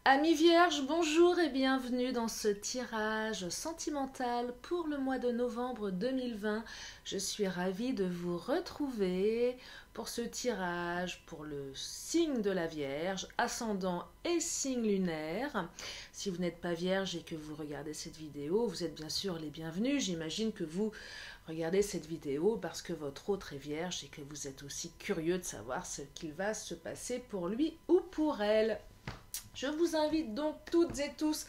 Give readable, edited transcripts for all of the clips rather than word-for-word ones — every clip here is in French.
Amis vierges, bonjour et bienvenue dans ce tirage sentimental pour le mois de novembre 2020. Je suis ravie de vous retrouver pour ce tirage pour le signe de la Vierge, ascendant et signe lunaire. Si vous n'êtes pas vierge et que vous regardez cette vidéo, vous êtes bien sûr les bienvenus. J'imagine que vous regardez cette vidéo parce que votre autre est vierge et que vous êtes aussi curieux de savoir ce qu'il va se passer pour lui ou pour elle. Je vous invite donc toutes et tous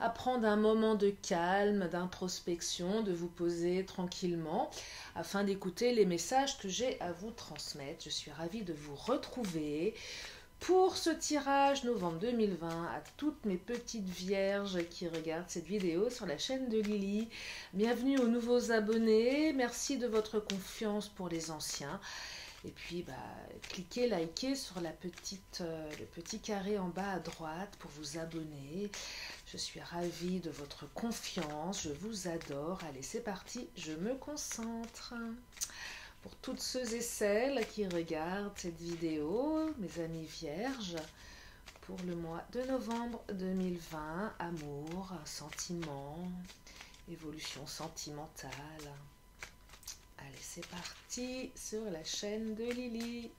à prendre un moment de calme, d'introspection, de vous poser tranquillement afin d'écouter les messages que j'ai à vous transmettre. Je suis ravie de vous retrouver pour ce tirage novembre 2020 à toutes mes petites vierges qui regardent cette vidéo sur la chaîne de Lily. Bienvenue aux nouveaux abonnés, merci de votre confiance pour les anciens. Et puis, cliquez, likez sur le petit carré en bas à droite pour vous abonner. Je suis ravie de votre confiance, je vous adore. Allez, c'est parti, je me concentre. Pour toutes ceux et celles qui regardent cette vidéo, mes amis vierges, pour le mois de novembre 2020, amour, sentiment, évolution sentimentale. Allez, c'est parti sur la chaîne de Lily.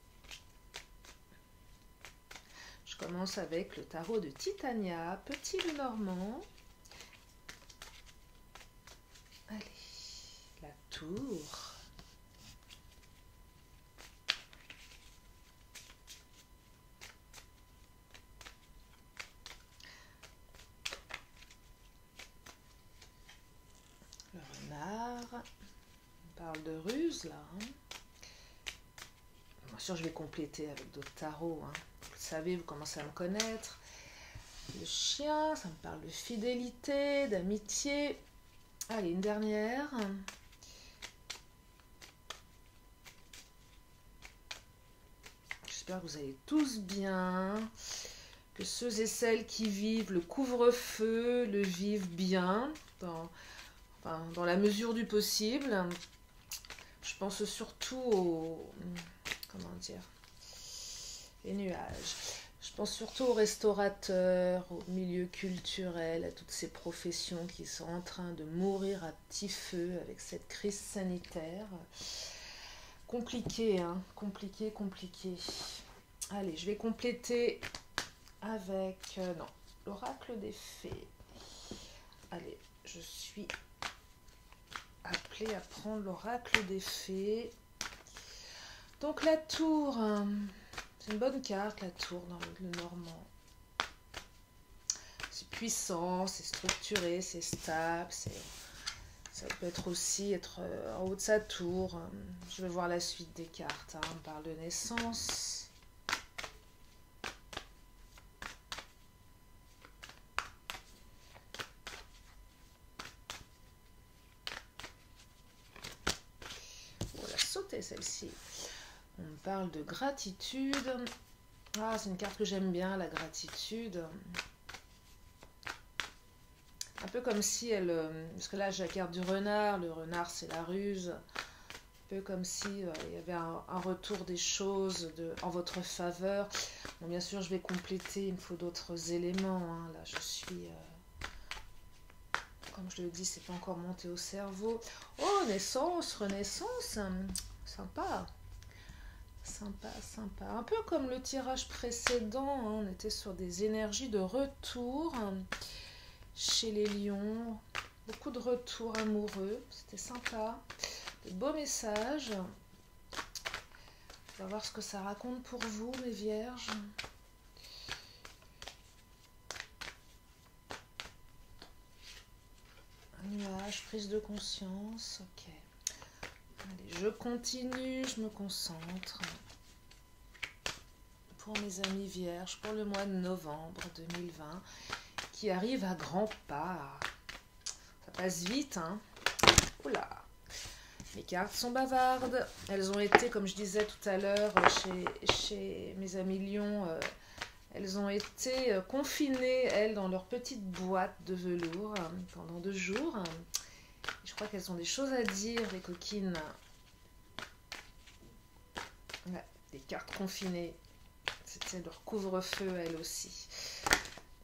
Je commence avec le tarot de Titania, Petit Lenormand. Allez, la tour. Le renard. On parle de ruse là. Bien sûr, je vais compléter avec d'autres tarots. Vous le savez, vous commencez à me connaître. Le chien, ça me parle de fidélité, d'amitié. Allez, une dernière. J'espère que vous allez tous bien. Que ceux et celles qui vivent le couvre-feu le vivent bien, dans la mesure du possible. Je pense surtout aux... Comment dire? Les nuages. Je pense surtout aux restaurateurs, aux milieux culturels, à toutes ces professions qui sont en train de mourir à petit feu avec cette crise sanitaire. Compliqué, hein? Compliqué, compliqué. Allez, je vais compléter avec... non, l'oracle des fées. Allez, je suis appelée à prendre l'oracle des fées. Donc la tour, c'est une bonne carte, la tour dans le Normand. C'est puissant, c'est structuré, c'est stable, ça peut être aussi être en haut de sa tour. Je vais voir la suite des cartes. On parle de naissance. On va sauter celle-ci. On me parle de gratitude. Ah, c'est une carte que j'aime bien, la gratitude. Un peu comme si elle... parce que là, j'ai la carte du renard. Le renard, c'est la ruse. Un peu comme si il y avait un retour des choses en votre faveur. Bon, bien sûr, je vais compléter. Il me faut d'autres éléments. Là, je suis... comme je le dis, c'est pas encore monté au cerveau. Oh, naissance, renaissance. Sympa. Sympa, sympa. Un peu comme le tirage précédent, on était sur des énergies de retour chez les lions. Beaucoup de retours amoureux, c'était sympa. De beaux messages. On va voir ce que ça raconte pour vous, mes vierges. Un nuage, prise de conscience, ok. Allez, je continue, je me concentre. Pour mes amis vierges, pour le mois de novembre 2020, qui arrive à grands pas. Ça passe vite, hein. Oula. Les cartes sont bavardes. Elles ont été, comme je disais tout à l'heure, chez mes amis lions, elles ont été confinées, elles, dans leur petite boîte de velours pendant 2 jours. Je crois qu'elles ont des choses à dire, les coquines. Ouais, des cartes confinées. C'était leur couvre-feu, elles aussi.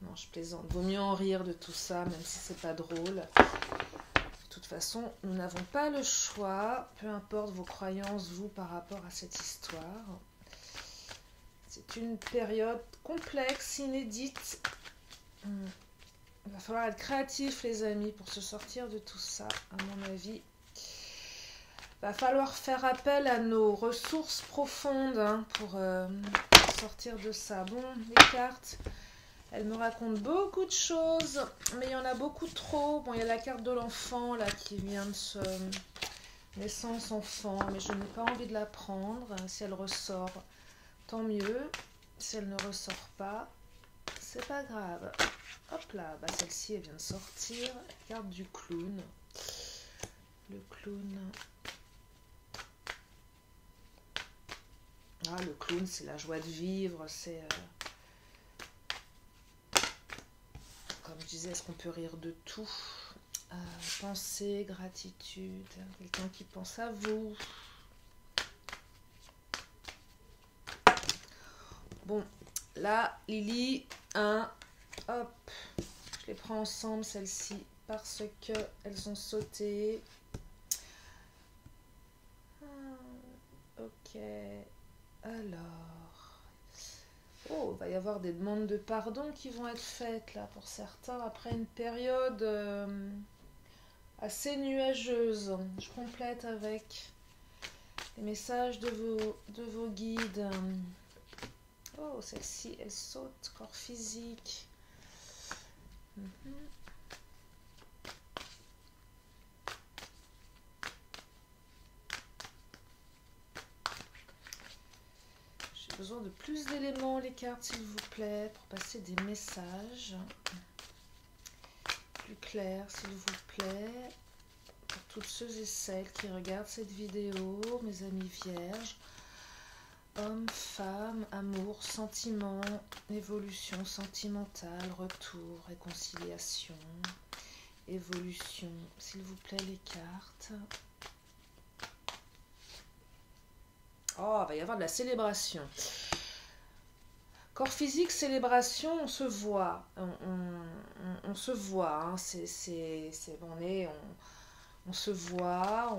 Bon, non, je plaisante. Vaut mieux en rire de tout ça, même si c'est pas drôle. De toute façon, nous n'avons pas le choix, peu importe vos croyances, vous, par rapport à cette histoire. C'est une période complexe, inédite. Il va falloir être créatif, les amis, pour se sortir de tout ça, à mon avis. Il va falloir faire appel à nos ressources profondes pour sortir de ça. Bon, les cartes, elles me racontent beaucoup de choses, mais il y en a beaucoup trop. Bon, il y a la carte de l'enfant, là, qui vient de se... naissance enfant, mais je n'ai pas envie de la prendre. Si elle ressort, tant mieux. Si elle ne ressort pas, c'est pas grave. Hop là, bah celle-ci, elle vient de sortir. La carte du clown. Le clown. Ah, le clown, c'est la joie de vivre, c'est... comme je disais, est-ce qu'on peut rire de tout? Pensée, gratitude, quelqu'un qui pense à vous. Bon, là, Lily, hop, je les prends ensemble, celles-ci, parce qu'elles ont sauté. Ok, alors... Oh, il va y avoir des demandes de pardon qui vont être faites, là, pour certains, après une période assez nuageuse. Je complète avec les messages de vos guides. Oh, celle-ci, elle saute, corps physique. J'ai besoin de plus d'éléments, les cartes, s'il vous plaît, pour passer des messages. Plus clairs, s'il vous plaît. Pour toutes ceux et celles qui regardent cette vidéo, mes amis vierges. Homme, femme, amour, sentiment, évolution sentimentale, retour, réconciliation, évolution. S'il vous plaît, les cartes. Oh, il va y avoir de la célébration. Corps physique, célébration, on se voit. On se voit. Hein. On se voit.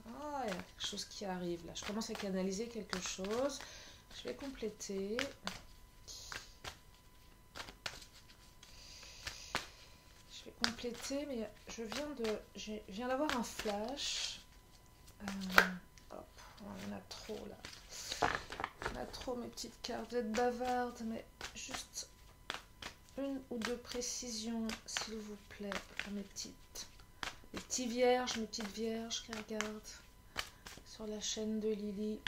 Ah, il y a quelque chose qui arrive là. Je commence à canaliser quelque chose. Je vais compléter. Mais je viens d'avoir un flash. Hop, il y en a trop là. Il y en a trop, mes petites cartes. Vous êtes bavardes, mais juste une ou deux précisions, s'il vous plaît, pour mes petits vierges, mes petites vierges qui regardent sur la chaîne de Lily.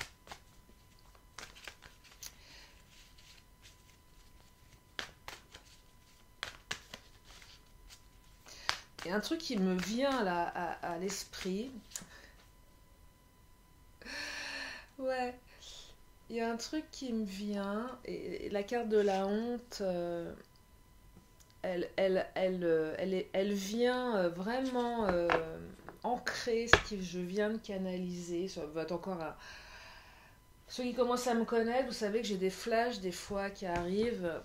Il y a un truc qui me vient là à l'esprit. Ouais, il y a un truc qui me vient, et la carte de la honte, elle vient vraiment ancrer ce que je viens de canaliser. Ça va être encore un... Ceux qui commencent à me connaître, vous savez que j'ai des flashs des fois qui arrivent.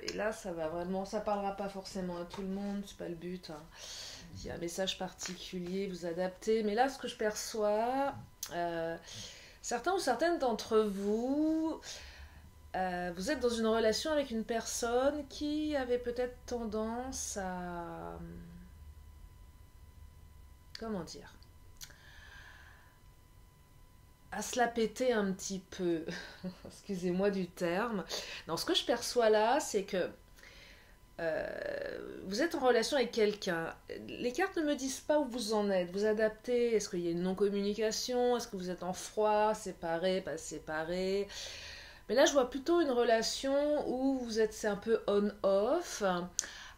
Et là, ça va vraiment... Ça parlera pas forcément à tout le monde, c'est pas le but. Hein. Il y a un message particulier, vous adaptez. Mais là, ce que je perçois... certains ou certaines d'entre vous... vous êtes dans une relation avec une personne qui avait peut-être tendance à... Comment dire? À se la péter un petit peu. Excusez-moi du terme. Non, ce que je perçois là, c'est que vous êtes en relation avec quelqu'un. Les cartes ne me disent pas où vous en êtes. Vous adaptez. Est-ce qu'il y a une non-communication? Est-ce que vous êtes en froid, séparés, pas séparés? Mais là, je vois plutôt une relation où c'est un peu on-off,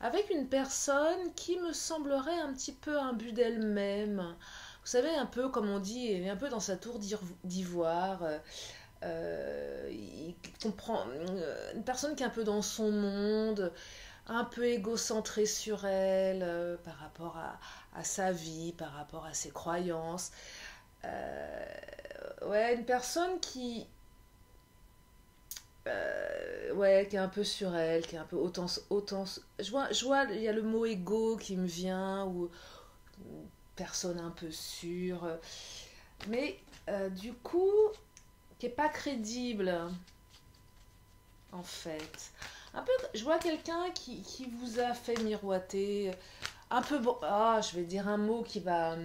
avec une personne qui me semblerait un petit peu imbue d'elle-même. Vous savez, un peu, comme on dit, elle est un peu dans sa tour d'ivoire. Il comprend une personne qui est un peu dans son monde, un peu égocentrée sur elle, par rapport à sa vie, par rapport à ses croyances. ouais, une personne ouais, qui est un peu sur elle, qui est un peu autant. Je vois, il y a le mot égo qui me vient, ou personne un peu sûre, mais du coup, qui est pas crédible, en fait. Un peu, je vois quelqu'un qui vous a fait miroiter, un peu bon. Ah, je vais dire un mot qui va.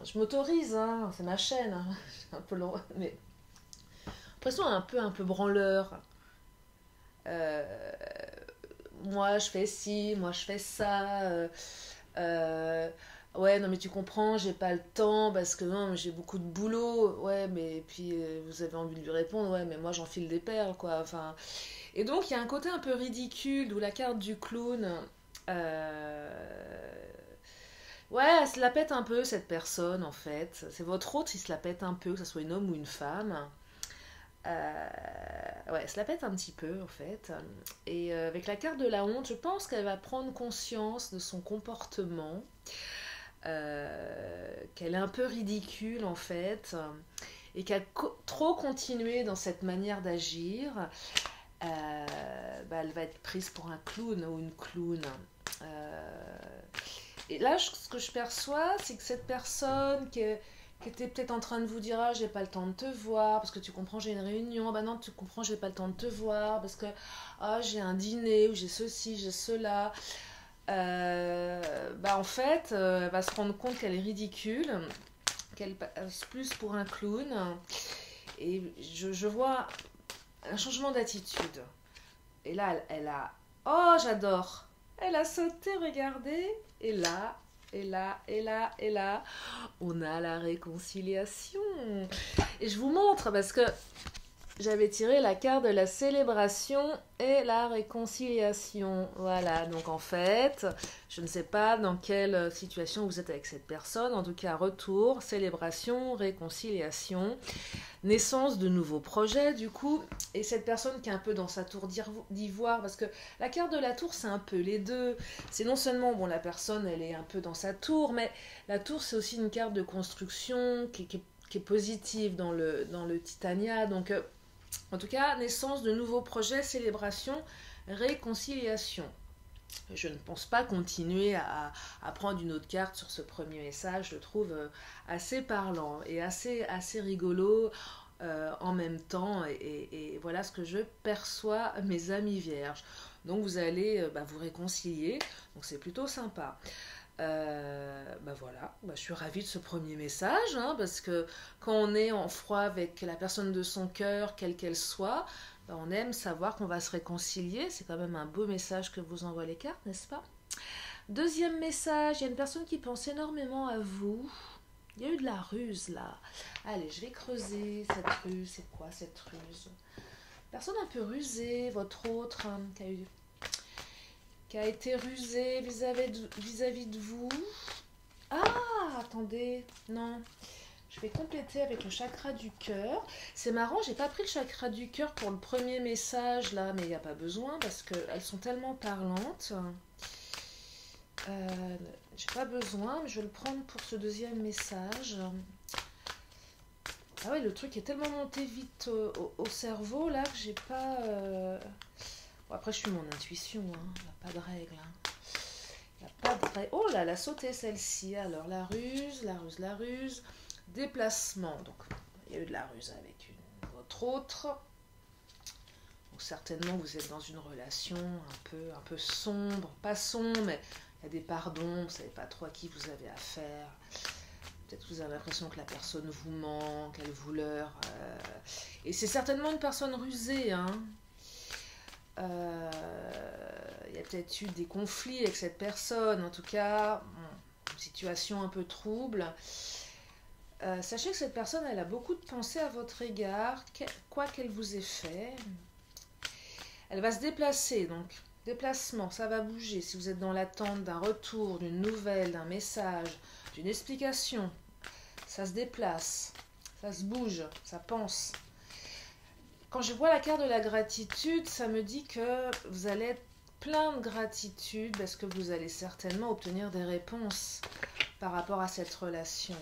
Je m'autorise, hein, c'est ma chaîne, hein. Un peu long, mais l'impression un peu branleur. Euh, Moi je fais ci, moi je fais ça. Euh, ouais, non mais tu comprends, j'ai pas le temps parce que non, j'ai beaucoup de boulot. Ouais, mais puis vous avez envie de lui répondre, ouais, mais moi j'enfile des perles, quoi. Enfin, et donc il y a un côté un peu ridicule où la carte du clown. Ouais, elle se la pète un peu cette personne en fait. C'est votre autre, il se la pète un peu, que ce soit une homme ou une femme. Euh, ouais, elle se la pète un petit peu en fait. Et avec la carte de la honte, je pense qu'elle va prendre conscience de son comportement, qu'elle est un peu ridicule en fait, et qu'elle trop continué dans cette manière d'agir, bah, elle va être prise pour un clown ou une clown. Euh, et là, ce que je perçois, c'est que cette personne qui était peut-être en train de vous dire: ah, j'ai pas le temps de te voir parce que tu comprends, j'ai une réunion. Ah bah non, tu comprends, j'ai pas le temps de te voir parce que ah, j'ai un dîner ou j'ai ceci, j'ai cela. Bah en fait, elle va se rendre compte qu'elle est ridicule, qu'elle passe plus pour un clown. Et je vois un changement d'attitude. Et là, elle a. Oh, j'adore! Elle a sauté, regardez. Et là, et là, et là, et là, on a la réconciliation. Et je vous montre parce que j'avais tiré la carte de la célébration et la réconciliation. Voilà, donc en fait, je ne sais pas dans quelle situation vous êtes avec cette personne. En tout cas, retour, célébration, réconciliation, naissance de nouveaux projets du coup. Et cette personne qui est un peu dans sa tour d'ivoire, parce que la carte de la tour, c'est un peu les deux. C'est non seulement, bon, la personne, elle est un peu dans sa tour, mais la tour, c'est aussi une carte de construction qui est positive dans le Titania. Donc, en tout cas, naissance de nouveaux projets, célébration, réconciliation. Je ne pense pas continuer à prendre une autre carte sur ce premier message. Je le trouve assez parlant et assez rigolo en même temps. Et voilà ce que je perçois, mes amis vierges. Donc vous allez vous réconcilier. Donc c'est plutôt sympa. Voilà, je suis ravie de ce premier message, hein, parce que quand on est en froid avec la personne de son cœur, quelle qu'elle soit, on aime savoir qu'on va se réconcilier. C'est quand même un beau message que vous envoient les cartes, n'est-ce pas? Deuxième message, il y a une personne qui pense énormément à vous. Il y a eu de la ruse là. Allez, je vais creuser cette ruse. C'est quoi cette ruse? Personne un peu rusée, votre autre, hein, qui a été rusée vis-à-vis de vous. Ah, attendez, non. Je vais compléter avec le chakra du cœur. C'est marrant, j'ai pas pris le chakra du cœur pour le premier message là, mais il n'y a pas besoin parce qu'elles sont tellement parlantes. J'ai pas besoin, mais je vais le prendre pour ce deuxième message. Ah ouais, le truc est tellement monté vite au cerveau là que j'ai pas. Bon, après, je suis mon intuition, hein. Il n'y a pas de règle. Hein. Il n'y a pas de règle. Oh là, elle a sauté celle-ci. Alors, la ruse, la ruse, la ruse. Déplacement. Donc, il y a eu de la ruse avec votre autre. Donc, certainement, vous êtes dans une relation un peu sombre. Pas sombre, mais il y a des pardons. Vous ne savez pas trop à qui vous avez affaire. Peut-être que vous avez l'impression que la personne vous ment, qu'elle vous leurre. Et c'est certainement une personne rusée, hein. Il y a peut-être eu des conflits avec cette personne, en tout cas, une situation un peu trouble. Sachez que cette personne, elle a beaucoup de pensées à votre égard, quoi qu'elle vous ait fait. Elle va se déplacer, donc déplacement, ça va bouger. Si vous êtes dans l'attente d'un retour, d'une nouvelle, d'un message, d'une explication, ça se déplace, ça se bouge, ça pense. Quand je vois la carte de la gratitude, ça me dit que vous allez être plein de gratitude parce que vous allez certainement obtenir des réponses par rapport à cette relation.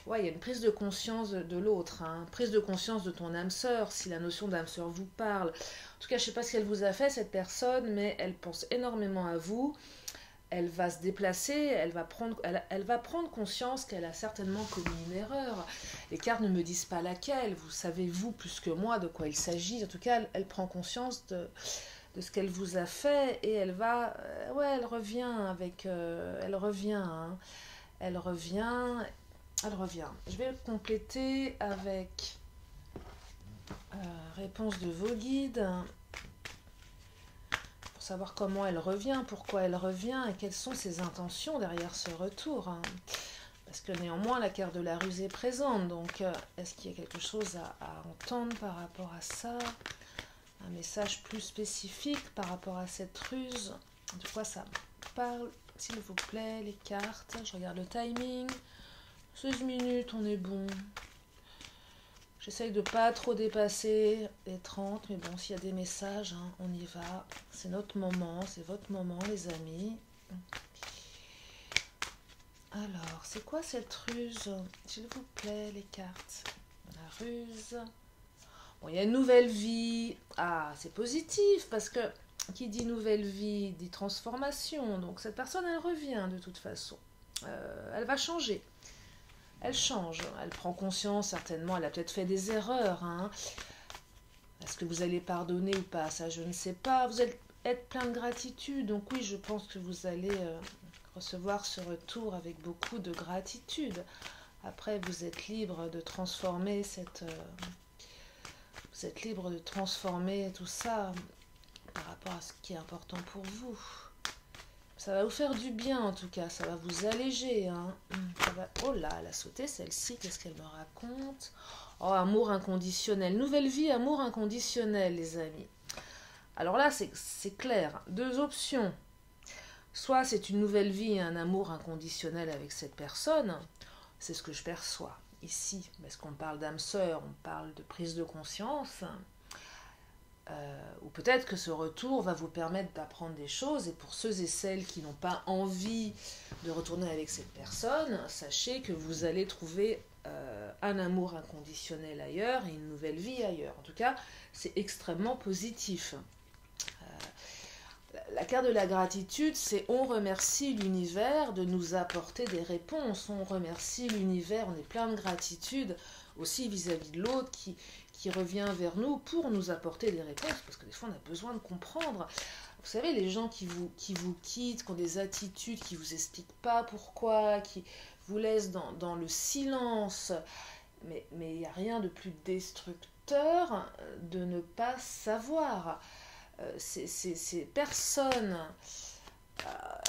ouais, il y a une prise de conscience de l'autre, hein, prise de conscience de ton âme sœur, si la notion d'âme sœur vous parle. En tout cas, je ne sais pas ce qu'elle vous a fait, cette personne, mais elle pense énormément à vous. Elle va se déplacer, elle va prendre conscience qu'elle a certainement commis une erreur. Les cartes ne me disent pas laquelle, vous savez, vous, plus que moi, de quoi il s'agit. En tout cas, elle prend conscience de ce qu'elle vous a fait et elle va... ouais, elle revient avec... elle revient, hein, elle revient... Elle revient. Je vais compléter avec réponse de vos guides pour savoir comment elle revient, pourquoi elle revient et quelles sont ses intentions derrière ce retour. Hein. Parce que néanmoins, la carte de la ruse est présente. Donc, est-ce qu'il y a quelque chose à entendre par rapport à ça? Un message plus spécifique par rapport à cette ruse? De quoi ça parle, s'il vous plaît, les cartes? Je regarde le timing. 16 minutes, on est bon. J'essaye de pas trop dépasser les 30, mais bon, s'il y a des messages, hein, on y va. C'est notre moment, c'est votre moment, les amis. Alors, c'est quoi cette ruse? S'il vous plaît, les cartes. La ruse. Bon, il y a une nouvelle vie. Ah, c'est positif, parce que qui dit nouvelle vie, dit transformation. Donc, cette personne, elle revient de toute façon. Elle va changer. Elle change, elle prend conscience certainement, elle a peut-être fait des erreurs. Hein. Est-ce que vous allez pardonner ou pas? Ça, je ne sais pas. Vous allez être plein de gratitude. Donc oui, je pense que vous allez recevoir ce retour avec beaucoup de gratitude. Après, vous êtes libre de transformer vous êtes libre de transformer tout ça par rapport à ce qui est important pour vous. Ça va vous faire du bien en tout cas, ça va vous alléger. Hein. Ça va... Oh là, elle a sauté celle-ci, qu'est-ce qu'elle me raconte? Oh, amour inconditionnel. Nouvelle vie, amour inconditionnel, les amis. Alors là, c'est clair. Deux options. Soit c'est une nouvelle vie et un amour inconditionnel avec cette personne. C'est ce que je perçois ici. Parce qu'on parle d'âme sœur, on parle de prise de conscience. Ou peut-être que ce retour va vous permettre d'apprendre des choses, et pour ceux et celles qui n'ont pas envie de retourner avec cette personne, sachez que vous allez trouver un amour inconditionnel ailleurs et une nouvelle vie ailleurs. En tout cas, c'est extrêmement positif. La carte de la gratitude, c'est on remercie l'univers de nous apporter des réponses, on remercie l'univers, on est plein de gratitude aussi vis-à-vis de l'autre qui revient vers nous pour nous apporter des réponses, parce que des fois on a besoin de comprendre. Vous savez, les gens qui vous quittent, qui ont des attitudes, qui ne vous expliquent pas pourquoi, qui vous laissent dans le silence, mais il n'y a rien de plus destructeur de ne pas savoir. Ces personnes...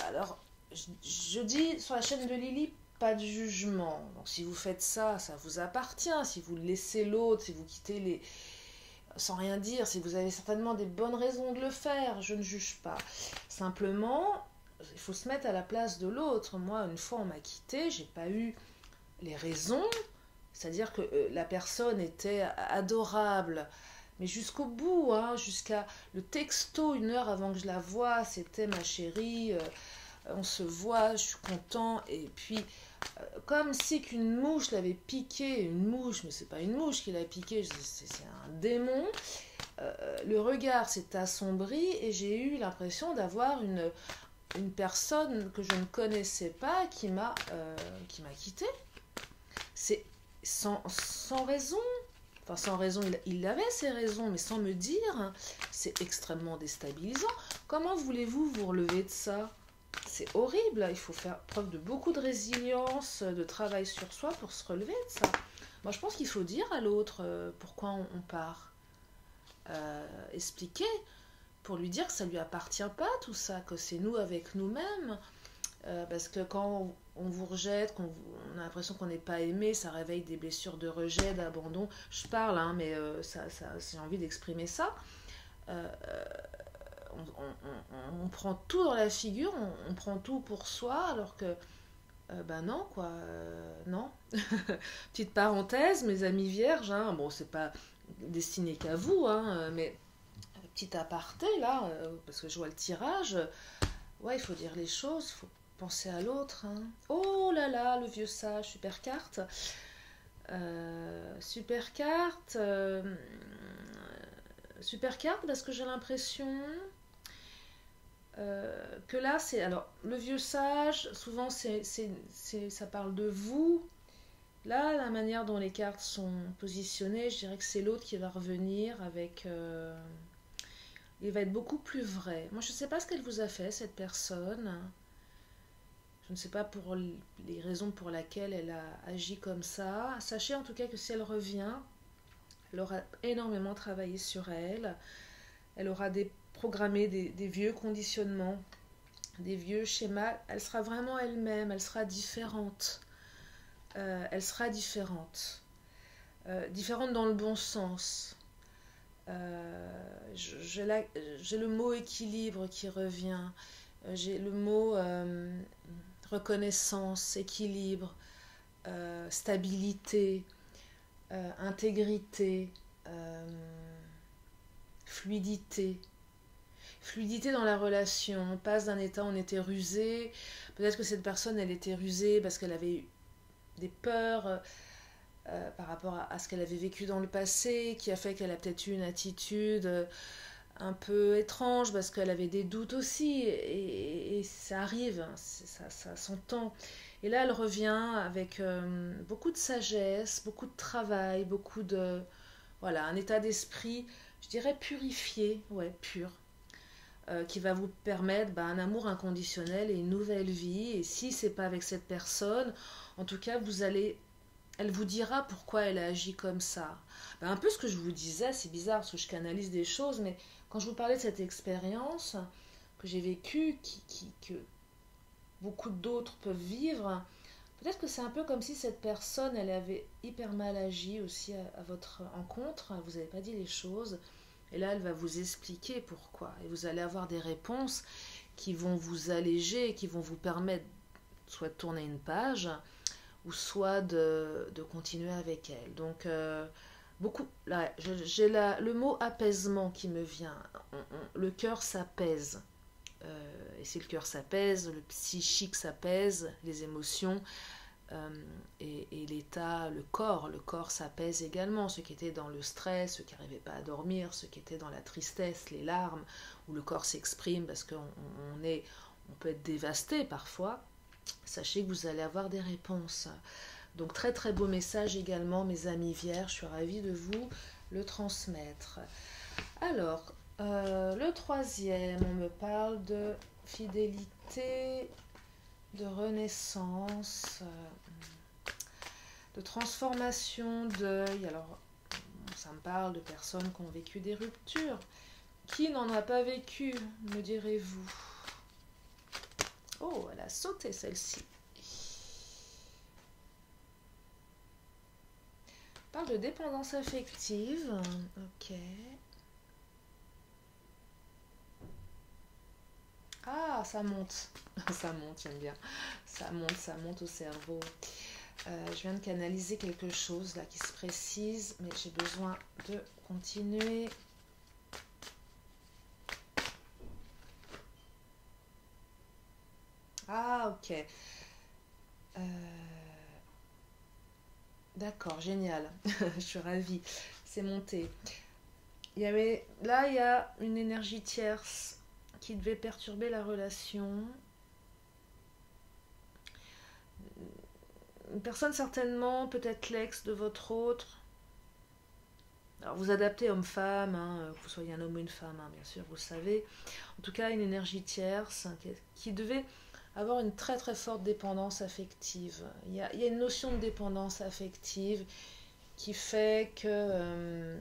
alors, je dis sur la chaîne de Lily, pas de jugement. Donc si vous faites ça, ça vous appartient. Si vous laissez l'autre, si vous quittez les... sans rien dire, si vous avez certainement des bonnes raisons de le faire, je ne juge pas. Simplement, il faut se mettre à la place de l'autre. Moi, une fois, on m'a quitté, j'ai pas eu les raisons. C'est-à-dire que la personne était adorable, mais jusqu'au bout, hein, jusqu'à le texto, 1 heure avant que je la voie, c'était ma chérie, on se voit, je suis content, et puis comme si qu'une mouche l'avait piqué, une mouche, mais c'est pas une mouche qui l'a piqué, c'est un démon, le regard s'est assombri et j'ai eu l'impression d'avoir une personne que je ne connaissais pas qui m'a quitté. C'est sans raison. Enfin, sans raison, il avait ses raisons, mais sans me dire, c'est extrêmement déstabilisant. Comment voulez-vous vous relever de ça? C'est horrible, il faut faire preuve de beaucoup de résilience, de travail sur soi pour se relever de ça. Moi, je pense qu'il faut dire à l'autre pourquoi on part. Expliquer, pour lui dire que ça ne lui appartient pas tout ça, que c'est nous avec nous-mêmes. Parce que quand on vous rejette, qu'on a l'impression qu'on n'est pas aimé, ça réveille des blessures de rejet, d'abandon. Je parle, hein, mais j'ai envie d'exprimer ça. On prend tout dans la figure, on prend tout pour soi, alors que, ben non, quoi, non. Petite parenthèse, mes amis vierges, hein, bon, c'est pas destiné qu'à vous, hein, mais petit aparté, là, parce que je vois le tirage, ouais, il faut dire les choses, il faut penser à l'autre. Hein. Oh là là, le vieux sage, super carte. Super carte. Super carte parce que j'ai l'impression que là, c'est... Alors, le vieux sage, souvent, ça parle de vous. Là, la manière dont les cartes sont positionnées, je dirais que c'est l'autre qui va revenir avec... il va être beaucoup plus vrai. Moi, je ne sais pas ce qu'elle vous a fait, cette personne. Je ne sais pas pour les raisons pour lesquelles elle a agi comme ça. Sachez en tout cas que si elle revient, elle aura énormément travaillé sur elle. Elle aura programmé des vieux conditionnements, des vieux schémas. Elle sera vraiment elle-même, elle sera différente. Elle sera différente. Différente dans le bon sens. J'ai le mot équilibre qui revient. J'ai le mot reconnaissance, équilibre, stabilité, intégrité, fluidité. Fluidité dans la relation. On passe d'un état où on était rusé. Peut-être que cette personne, elle était rusée parce qu'elle avait eu des peurs par rapport à ce qu'elle avait vécu dans le passé, qui a fait qu'elle a peut-être eu une attitude un peu étrange parce qu'elle avait des doutes aussi. Et ça arrive, ça s'entend. Et là, elle revient avec beaucoup de sagesse, beaucoup de travail, beaucoup de... Voilà, un état d'esprit, je dirais purifié, ouais, pur. Qui va vous permettre un amour inconditionnel et une nouvelle vie. Et si c'est pas avec cette personne, en tout cas, elle vous dira pourquoi elle a agi comme ça. Un peu ce que je vous disais, c'est bizarre parce que je canalise des choses, mais quand je vous parlais de cette expérience que j'ai vécue, que beaucoup d'autres peuvent vivre, peut-être que c'est un peu comme si cette personne, elle avait hyper mal agi aussi à votre rencontre, vous n'avez pas dit les choses, et là elle va vous expliquer pourquoi, et vous allez avoir des réponses qui vont vous alléger, qui vont vous permettre soit de tourner une page, ou soit de continuer avec elle. Donc beaucoup, là, j'ai le mot apaisement qui me vient, le cœur s'apaise. Et si le cœur s'apaise, le psychique s'apaise, les émotions et l'état, le corps s'apaise également. Ceux qui étaient dans le stress, ceux qui n'arrivaient pas à dormir, ceux qui étaient dans la tristesse, les larmes, où le corps s'exprime parce qu'on peut être dévasté parfois. Sachez que vous allez avoir des réponses. Donc très très beau message également, mes amis vierges, je suis ravie de vous le transmettre. Alors, le troisième, on me parle de fidélité, de renaissance, de transformation, deuil. Alors, ça me parle de personnes qui ont vécu des ruptures. Qui n'en a pas vécu, me direz-vous? Oh, elle a sauté celle-ci. On parle de dépendance affective. Ok. Ah, ça monte. Ça monte, j'aime bien. Ça monte au cerveau. Je viens de canaliser quelque chose là qui se précise, mais j'ai besoin de continuer. Ah, ok. D'accord, génial. Je suis ravie. C'est monté. Là, il y a une énergie tierce qui devait perturber la relation. Une personne certainement, peut-être l'ex de votre autre. Alors vous adaptez homme-femme, hein, que vous soyez un homme ou une femme, hein, bien sûr, vous le savez. En tout cas, une énergie tierce qui devait avoir une très très forte dépendance affective. Il y a une notion de dépendance affective qui fait que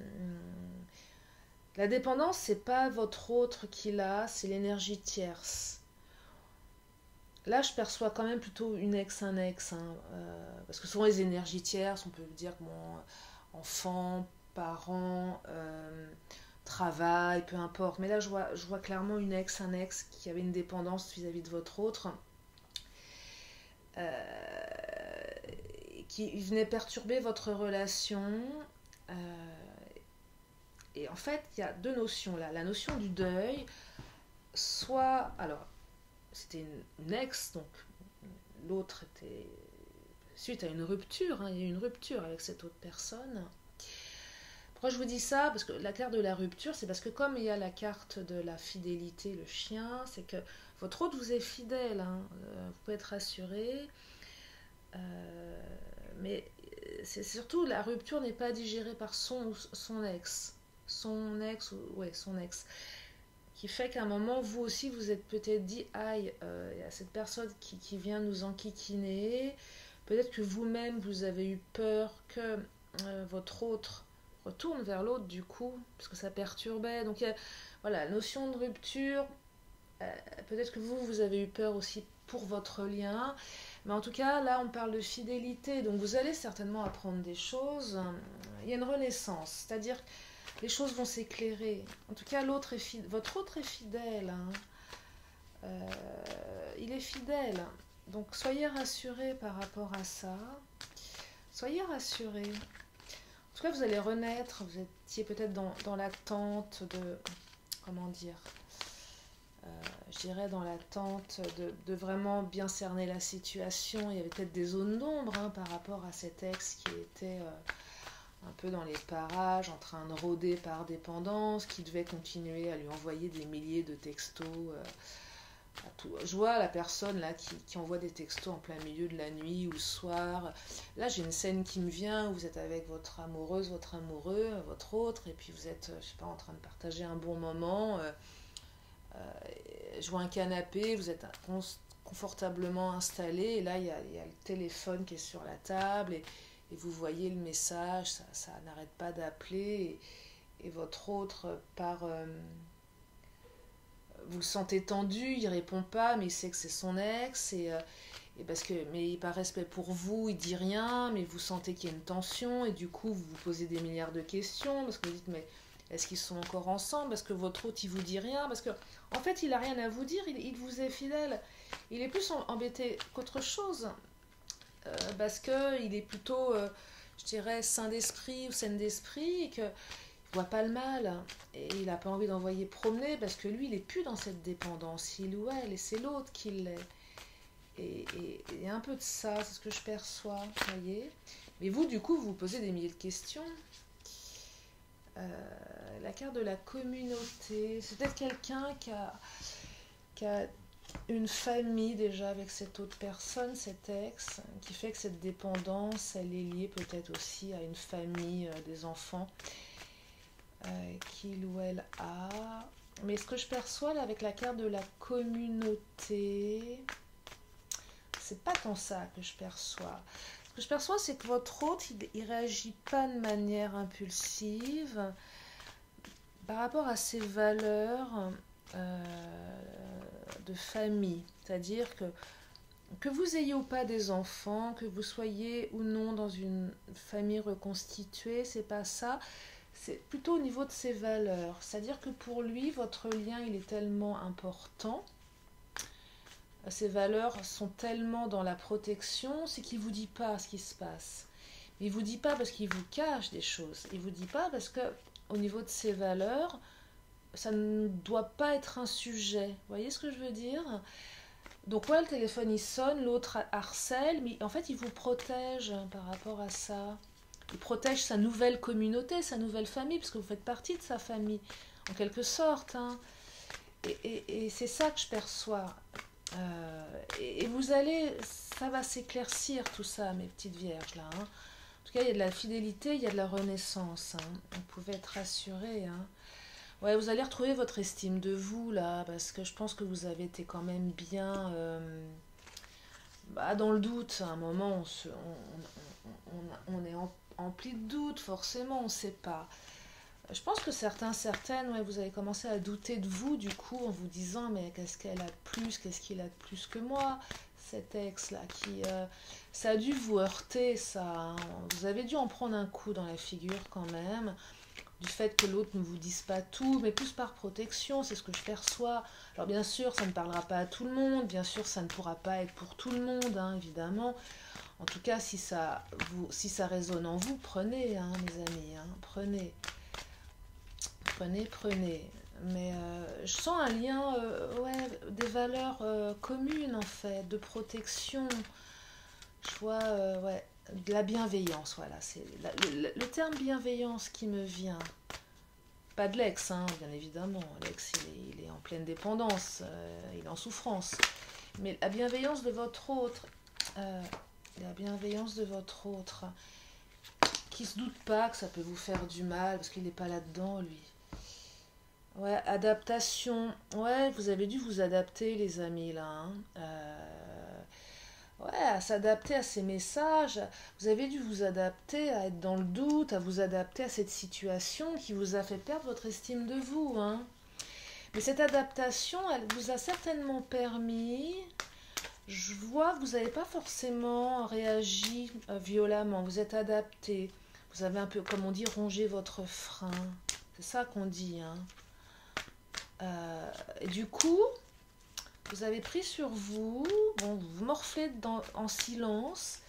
la dépendance, c'est pas votre autre qui l'a, c'est l'énergie tierce. Là, je perçois quand même plutôt une ex, un ex, hein, parce que souvent les énergies tierces, on peut dire que mon enfant, parents, travail, peu importe. Mais là, je vois clairement une ex, un ex qui avait une dépendance vis-à-vis de votre autre, qui venait perturber votre relation. Et en fait, il y a deux notions là. La notion du deuil, soit... Alors, c'était une ex, donc l'autre était suite à une rupture, hein, il y a eu une rupture avec cette autre personne. Pourquoi je vous dis ça? Parce que la carte de la rupture, c'est parce que comme il y a la carte de la fidélité, le chien, c'est que votre hôte vous est fidèle, hein, vous pouvez être rassuré. Mais c'est surtout, la rupture n'est pas digérée par son ex. Son ex. Qui fait qu'à un moment, vous aussi, vous êtes peut-être dit, aïe, il y a cette personne qui vient nous enquiquiner. Peut-être que vous-même, vous avez eu peur que votre autre retourne vers l'autre, du coup, parce que ça perturbait. Donc, voilà, la notion de rupture, peut-être que vous avez eu peur aussi pour votre lien. Mais en tout cas, là, on parle de fidélité. Donc, vous allez certainement apprendre des choses. Il y a une renaissance, c'est-à-dire que les choses vont s'éclairer. En tout cas, votre autre est fidèle. Hein. Il est fidèle. Donc, soyez rassurés par rapport à ça. Soyez rassurés. En tout cas, vous allez renaître. Vous étiez peut-être dans l'attente de... Comment dire je dirais dans l'attente de vraiment bien cerner la situation. Il y avait peut-être des zones d'ombre hein, par rapport à cet ex qui était un peu dans les parages, en train de rôder par dépendance, qui devait continuer à lui envoyer des milliers de textos. Je vois la personne là qui envoie des textos en plein milieu de la nuit ou le soir. Là, j'ai une scène qui me vient où vous êtes avec votre amoureuse, votre amoureux, votre autre, et puis vous êtes, je sais pas, en train de partager un bon moment. Je vois un canapé, vous êtes confortablement installé, et là il y a le téléphone qui est sur la table, et vous voyez le message, ça n'arrête pas d'appeler, et votre autre vous le sentez tendu, il répond pas, mais il sait que c'est son ex, mais par respect pour vous, il dit rien, mais vous sentez qu'il y a une tension, et du coup vous vous posez des milliards de questions, parce que vous dites, mais est-ce qu'ils sont encore ensemble? Parce que votre hôte, il vous dit rien. Parce que, en fait, il n'a rien à vous dire. Il vous est fidèle. Il est plus embêté qu'autre chose. Parce qu'il est plutôt, je dirais, sain d'esprit ou saine d'esprit. Et qu'il ne voit pas le mal. Et il n'a pas envie d'envoyer promener. Parce que lui, il n'est plus dans cette dépendance. Il ou elle. Et c'est l'autre qui l'est. Et il y a un peu de ça. C'est ce que je perçois. Vous voyez? Mais vous, du coup, vous vous posez des milliers de questions. La carte de la communauté, c'est peut-être quelqu'un qui a une famille déjà avec cette autre personne, cet ex, qui fait que cette dépendance, elle est liée peut-être aussi à une famille, des enfants qu'il ou elle a. Mais ce que je perçois là avec la carte de la communauté, c'est pas tant ça que je perçois. Ce que je perçois, c'est que votre hôte, il réagit pas de manière impulsive par rapport à ses valeurs de famille. C'est-à-dire que vous ayez ou pas des enfants, que vous soyez ou non dans une famille reconstituée, c'est pas ça. C'est plutôt au niveau de ses valeurs. C'est-à-dire que pour lui, votre lien, il est tellement important. Ses valeurs sont tellement dans la protection, c'est qu'il ne vous dit pas ce qui se passe. Il ne vous dit pas parce qu'il vous cache des choses. Il ne vous dit pas parce que au niveau de ses valeurs, ça ne doit pas être un sujet. Vous voyez ce que je veux dire? Donc ouais, le téléphone il sonne, l'autre harcèle, mais en fait il vous protège par rapport à ça. Il protège sa nouvelle communauté, sa nouvelle famille, parce que vous faites partie de sa famille, en quelque sorte. Hein. Et c'est ça que je perçois. Et vous allez, ça va s'éclaircir tout ça, mes petites vierges là. Hein. En tout cas, il y a de la fidélité, il y a de la renaissance. Hein. Vous pouvez être rassurés. Hein. Ouais, vous allez retrouver votre estime de vous là, parce que je pense que vous avez été quand même bien dans le doute. À un moment, on est empli de doute, forcément, on ne sait pas. Je pense que certaines, ouais, vous avez commencé à douter de vous, du coup, en vous disant, mais qu'est-ce qu'elle a de plus, qu'est-ce qu'il a de plus que moi, cet ex-là, ça a dû vous heurter, ça. Hein. Vous avez dû en prendre un coup dans la figure quand même, du fait que l'autre ne vous dise pas tout, mais plus par protection, c'est ce que je perçois. Alors bien sûr, ça ne parlera pas à tout le monde, bien sûr, ça ne pourra pas être pour tout le monde, hein, évidemment. En tout cas, si ça résonne en vous, prenez, hein, mes amis, hein, prenez. Prenez. Mais je sens un lien, ouais, des valeurs communes en fait, de protection. Je vois, ouais, de la bienveillance, voilà. C'est le terme bienveillance qui me vient. Pas de l'ex, hein, bien évidemment. L'ex, il est en pleine dépendance, il est en souffrance. Mais la bienveillance de votre autre, euh, la bienveillance de votre autre, qui se doute pas que ça peut vous faire du mal, parce qu'il n'est pas là-dedans, lui. Ouais, adaptation. Ouais, vous avez dû vous adapter, les amis, là. Hein. Ouais, à s'adapter à ces messages. Vous avez dû vous adapter à être dans le doute, à vous adapter à cette situation qui vous a fait perdre votre estime de vous. Hein. Mais cette adaptation, elle vous a certainement permis. Je vois que vous n'avez pas forcément réagi violemment. Vous êtes adapté. Vous avez un peu, comme on dit, rongé votre frein. C'est ça qu'on dit. Hein. Et du coup, vous avez pris sur vous, bon, vous morflez en silence,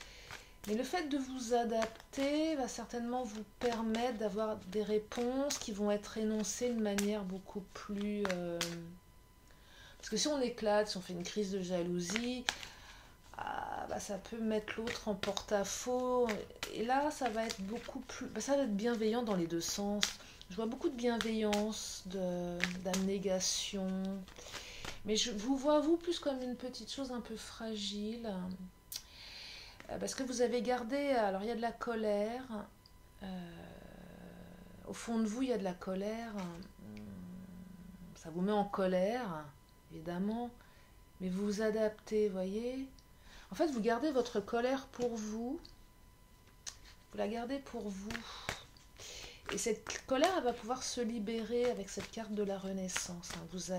mais le fait de vous adapter va certainement vous permettre d'avoir des réponses qui vont être énoncées de manière beaucoup plus... Parce que si on éclate, si on fait une crise de jalousie, bah, ça peut mettre l'autre en porte-à-faux. Et là, ça va être beaucoup plus... Bah, ça va être bienveillant dans les deux sens. Je vois beaucoup de bienveillance, d'abnégation. Mais je vous vois, vous, plus comme une petite chose un peu fragile. Parce que vous avez gardé... Alors, il y a de la colère. Au fond de vous, il y a de la colère. Ça vous met en colère, évidemment. Mais vous vous adaptez, voyez. En fait, vous gardez votre colère pour vous. Vous la gardez pour vous. Et cette colère, elle va pouvoir se libérer avec cette carte de la Renaissance. Hein. Vous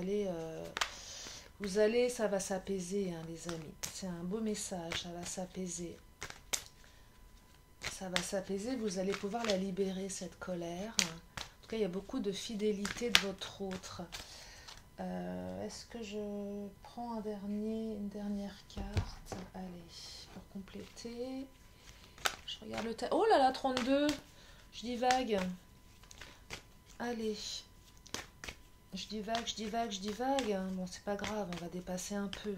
allez, ça va s'apaiser, hein, les amis. C'est un beau message, ça va s'apaiser. Ça va s'apaiser, vous allez pouvoir la libérer, cette colère. En tout cas, il y a beaucoup de fidélité de votre autre. Est-ce que je prends une dernière carte? Allez, pour compléter. Je regarde le Oh là là, 32. Je divague. Allez. Je divague. Bon, c'est pas grave, on va dépasser un peu.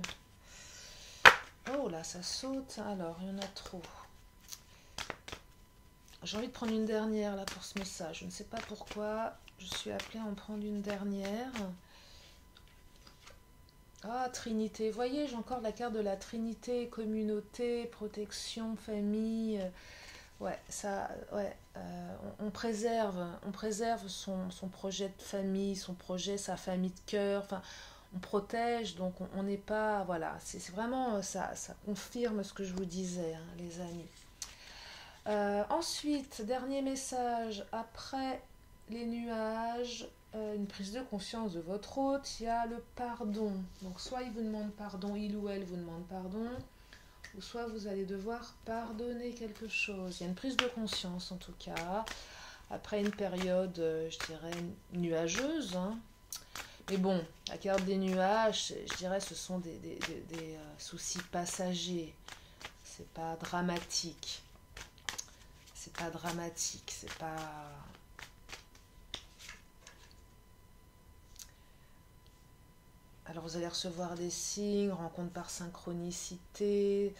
Oh là, ça saute. Alors, il y en a trop. J'ai envie de prendre une dernière là pour ce message. Je ne sais pas pourquoi. Je suis appelée à en prendre une dernière. Ah, Trinité. Vous voyez, j'ai encore la carte de la Trinité, communauté, protection, famille. Ouais, ça, ouais. On préserve son projet de famille, son projet, sa famille de cœur. Enfin, on protège, donc on n'est pas... Voilà, c'est vraiment... Ça confirme ce que je vous disais, hein, les amis. Ensuite, dernier message. Après les nuages, une prise de conscience de votre hôte, il y a le pardon. Donc soit il vous demande pardon, il ou elle vous demande pardon, ou soit vous allez devoir pardonner quelque chose. Il y a une prise de conscience en tout cas, après une période, je dirais, nuageuse. Hein. Mais bon, la carte des nuages, je dirais, ce sont des soucis passagers. C'est pas dramatique. C'est pas dramatique, c'est pas... Alors vous allez recevoir des signes, rencontre par synchronicité.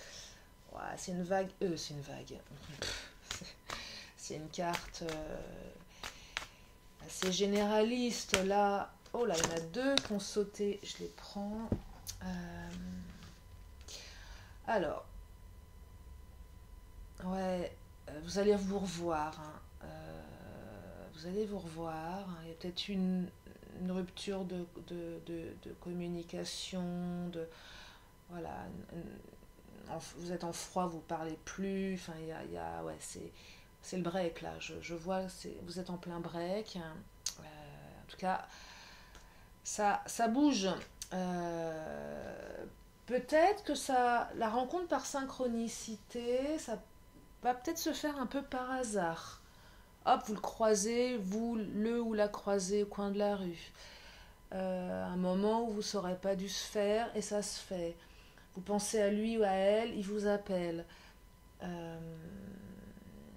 Ouais, c'est une vague. C'est une vague. C'est une carte assez généraliste. Là, oh là, il y en a deux qui ont sauté. Je les prends. Alors, ouais, vous allez vous revoir. Hein. Vous allez vous revoir. Hein. Il y a peut-être une rupture de communication, voilà, vous êtes en froid, vous parlez plus, enfin ouais, c'est le break là, je vois, vous êtes en plein break, en tout cas, ça bouge, peut-être que la rencontre par synchronicité, ça va peut-être se faire un peu par hasard. Hop, vous le croisez, vous le ou la croisez au coin de la rue. Un moment où vous ne saurez pas dû se faire et ça se fait. Vous pensez à lui ou à elle, il vous appelle.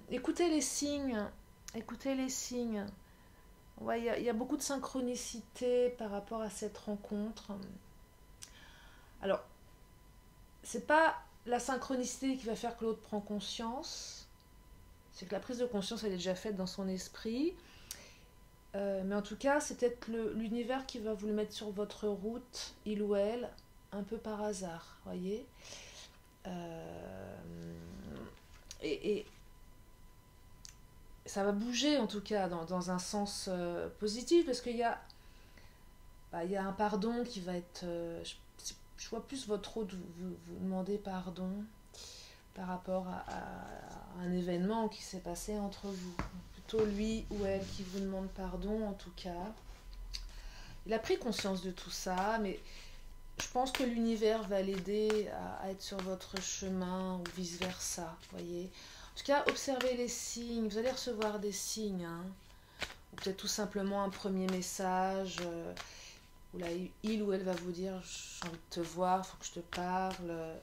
Écoutez les signes. Écoutez les signes. Ouais, y a beaucoup de synchronicité par rapport à cette rencontre. Alors, c'est pas la synchronicité qui va faire que l'autre prend conscience, c'est que la prise de conscience, elle est déjà faite dans son esprit. Mais en tout cas, c'est peut-être l'univers qui va vous le mettre sur votre route, il ou elle, un peu par hasard, voyez. Et ça va bouger en tout cas dans un sens positif, parce qu'il y a, il y a un pardon qui va être... je vois plus votre hôte vous demander pardon par rapport à un événement qui s'est passé entre vous. Plutôt lui ou elle qui vous demande pardon en tout cas. Il a pris conscience de tout ça, mais je pense que l'univers va l'aider à être sur votre chemin ou vice-versa, voyez. En tout cas, observez les signes, vous allez recevoir des signes, hein. Ou peut-être tout simplement un premier message, où là, il ou elle va vous dire « j'ai envie de te voir, il faut que je te parle ».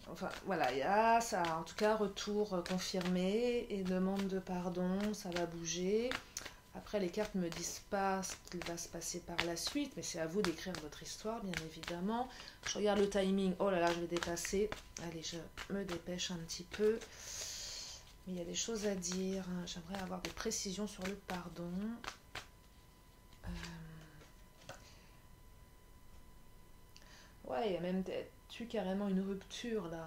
Enfin, voilà, il y a ça, en tout cas, retour confirmé et demande de pardon, ça va bouger. Après, les cartes ne me disent pas ce qu'il va se passer par la suite, mais c'est à vous d'écrire votre histoire, bien évidemment. Je regarde le timing. Oh là là, je vais dépasser. Allez, je me dépêche un petit peu. Mais il y a des choses à dire. J'aimerais avoir des précisions sur le pardon. Ouais, il y a même carrément une rupture là.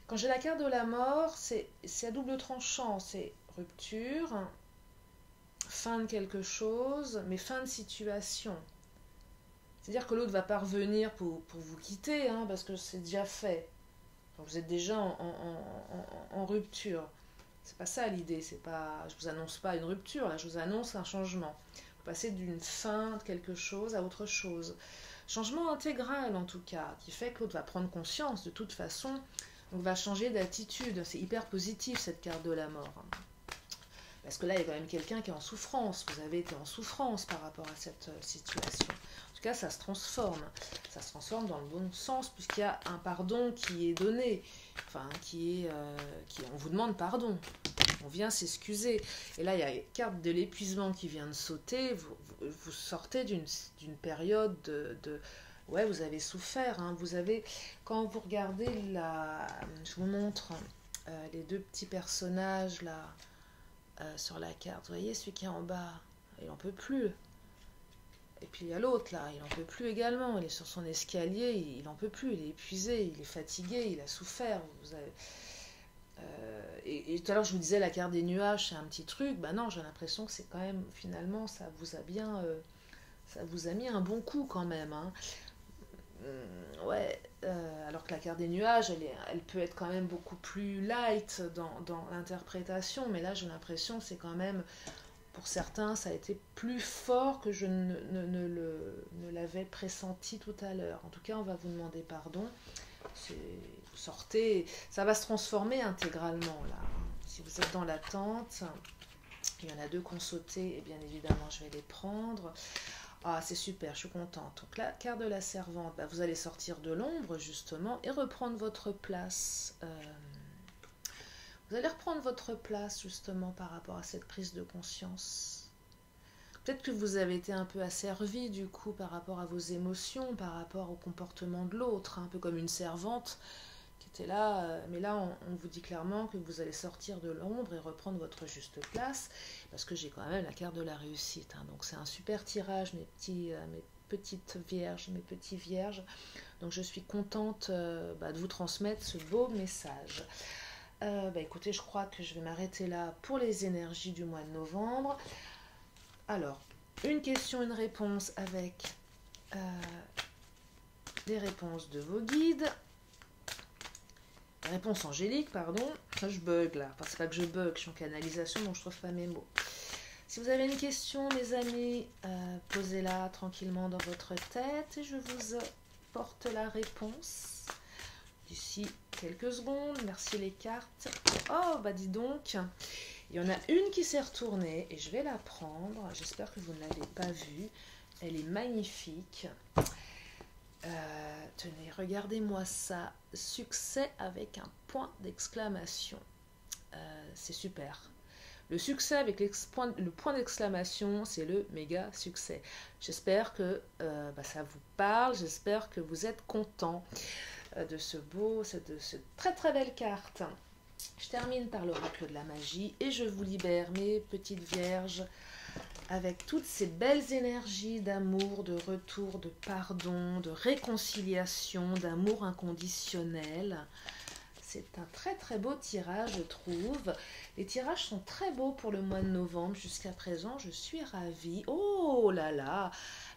Quand j'ai la carte de la mort, c'est à double tranchant. C'est rupture, fin de quelque chose, mais fin de situation. C'est-à-dire que l'autre va pas revenir pour vous quitter, hein, parce que c'est déjà fait. Donc vous êtes déjà en rupture. C'est pas ça l'idée, c'est pas, je vous annonce pas une rupture, là je vous annonce un changement. Vous passez d'une fin de quelque chose à autre chose. Changement intégral en tout cas, qui fait que l'autre va prendre conscience de toute façon, donc va changer d'attitude. C'est hyper positif cette carte de la mort. Parce que là, il y a quand même quelqu'un qui est en souffrance. Vous avez été en souffrance par rapport à cette situation. En tout cas, ça se transforme. Ça se transforme dans le bon sens, puisqu'il y a un pardon qui est donné. Enfin, on vous demande pardon. On vient s'excuser. Et là, il y a la carte de l'épuisement qui vient de sauter. Vous sortez d'une période ouais, vous avez souffert. Hein. Vous avez, quand vous regardez je vous montre les deux petits personnages là. Sur la carte, vous voyez celui qui est en bas, il n'en peut plus. Et puis il y a l'autre là, il n'en peut plus également, il est sur son escalier, il n'en peut plus, il est épuisé, il est fatigué, il a souffert. Et tout à l'heure je vous disais la carte des nuages c'est un petit truc, bah non, j'ai l'impression que c'est quand même, finalement ça vous a mis un bon coup quand même, hein. Ouais, alors que la carte des nuages, elle peut être quand même beaucoup plus light dans l'interprétation, mais là j'ai l'impression que c'est quand même, pour certains, ça a été plus fort que je ne l'avais pressenti tout à l'heure. En tout cas, on va vous demander pardon. Vous sortez, ça va se transformer intégralement là. Si vous êtes dans l'attente, il y en a deux qui ont sauté, et bien évidemment je vais les prendre. Ah, c'est super, je suis contente. Donc la carte de la servante, bah, vous allez sortir de l'ombre justement et reprendre votre place. Vous allez reprendre votre place justement par rapport à cette prise de conscience. Peut-être que vous avez été un peu asservi du coup par rapport à vos émotions, par rapport au comportement de l'autre, un peu comme une servante qui était là. Mais là, on vous dit clairement que vous allez sortir de l'ombre et reprendre votre juste place. Parce que j'ai quand même la carte de la réussite. Hein. Donc c'est un super tirage, mes petites vierges, mes petits vierges. Donc je suis contente de vous transmettre ce beau message. Écoutez, je crois que je vais m'arrêter là pour les énergies du mois de novembre. Alors, une question, une réponse avec les réponses de vos guides. Réponse angélique, pardon. Je bug là. Enfin, c'est pas que je bug, je suis en canalisation, donc je trouve pas mes mots. Si vous avez une question, mes amis, posez-la tranquillement dans votre tête et je vous porte la réponse d'ici quelques secondes. Merci les cartes. Oh, bah dis donc, il y en a une qui s'est retournée et je vais la prendre. J'espère que vous ne l'avez pas vue. Elle est magnifique. Tenez, regardez-moi ça. Succès avec un point d'exclamation. C'est super. Le succès avec le point d'exclamation, c'est le méga succès. J'espère que ça vous parle, j'espère que vous êtes content. de cette très très belle carte. Je termine par l'oracle de la magie et je vous libère, mes petites vierges, avec toutes ces belles énergies d'amour, de retour, de pardon, de réconciliation, d'amour inconditionnel. C'est un très très beau tirage, je trouve. Les tirages sont très beaux pour le mois de novembre. Jusqu'à présent, je suis ravie. Oh là là,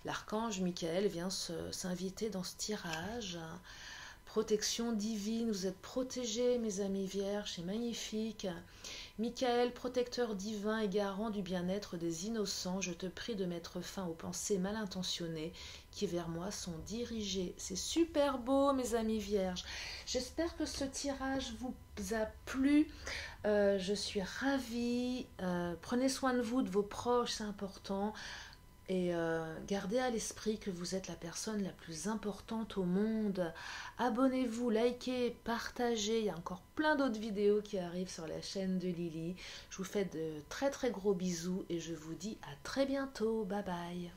l'archange Michael vient s'inviter dans ce tirage. Protection divine, vous êtes protégés, mes amis vierges, c'est magnifique. Michael, protecteur divin et garant du bien-être des innocents, je te prie de mettre fin aux pensées mal intentionnées qui vers moi sont dirigées. C'est super beau, mes amis vierges. J'espère que ce tirage vous a plu. Je suis ravie. Prenez soin de vous, de vos proches, c'est important. Et gardez à l'esprit que vous êtes la personne la plus importante au monde. Abonnez-vous, likez, partagez. Il y a encore plein d'autres vidéos qui arrivent sur la chaîne de Lily. Je vous fais de très très gros bisous et je vous dis à très bientôt. Bye bye.